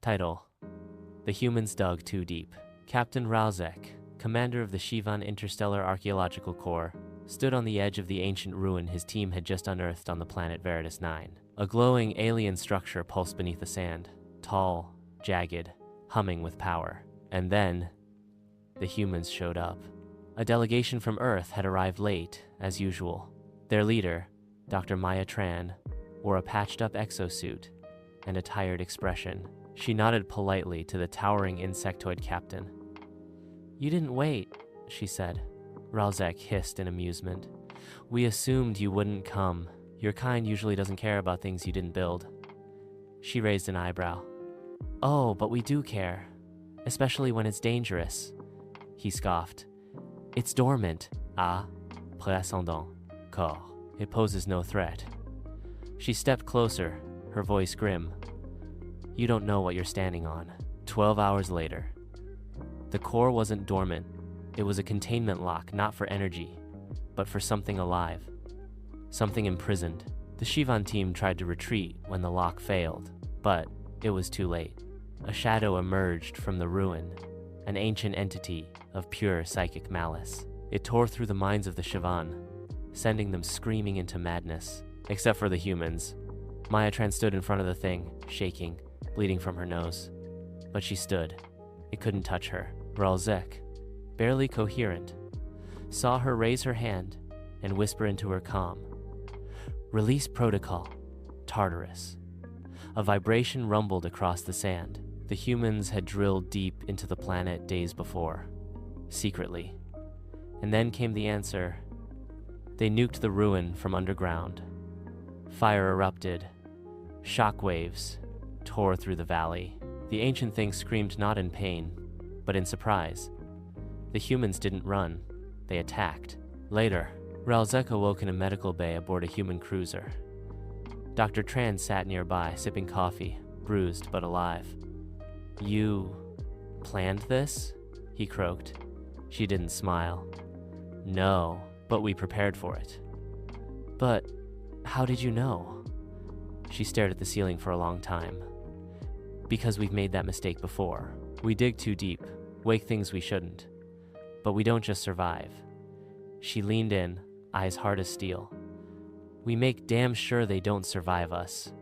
Title: The Humans Dug Too Deep. Captain Ralzek, commander of the Shivan Interstellar Archaeological Corps, stood on the edge of the ancient ruin his team had just unearthed on the planet Veritas 9. A glowing alien structure pulsed beneath the sand, tall, jagged, humming with power. And then, the humans showed up. A delegation from Earth had arrived late, as usual. Their leader, Dr. Maya Tran, wore a patched-up exosuit and a tired expression. She nodded politely to the towering insectoid captain. "You didn't wait," she said. Ralzek hissed in amusement. "We assumed you wouldn't come. Your kind usually doesn't care about things you didn't build." She raised an eyebrow. "Oh, but we do care. Especially when it's dangerous." He scoffed. "It's dormant. Ah, préascendant. Corps. It poses no threat." She stepped closer, her voice grim. "You don't know what you're standing on." 12 hours later. The core wasn't dormant. It was a containment lock, not for energy, but for something alive. Something imprisoned. The Shivan team tried to retreat when the lock failed, but it was too late. A shadow emerged from the ruin, an ancient entity of pure psychic malice. It tore through the minds of the Shivan, sending them screaming into madness. Except for the humans. Maya Tran stood in front of the thing, shaking, bleeding from her nose. But she stood. It couldn't touch her. Ralzek, barely coherent, saw her raise her hand and whisper into her comm. "Release protocol, Tartarus." A vibration rumbled across the sand. The humans had drilled deep into the planet days before, secretly. And then came the answer. They nuked the ruin from underground. Fire erupted. Shockwaves tore through the valley. The ancient thing screamed not in pain, but in surprise. The humans didn't run. They attacked. Later, Ralzek awoke in a medical bay aboard a human cruiser. Dr. Tran sat nearby, sipping coffee, bruised but alive. "You planned this?" he croaked. She didn't smile. "No, but we prepared for it." "But how did you know?" She stared at the ceiling for a long time. "Because we've made that mistake before. We dig too deep, wake things we shouldn't. But we don't just survive." She leaned in, eyes hard as steel. "We make damn sure they don't survive us."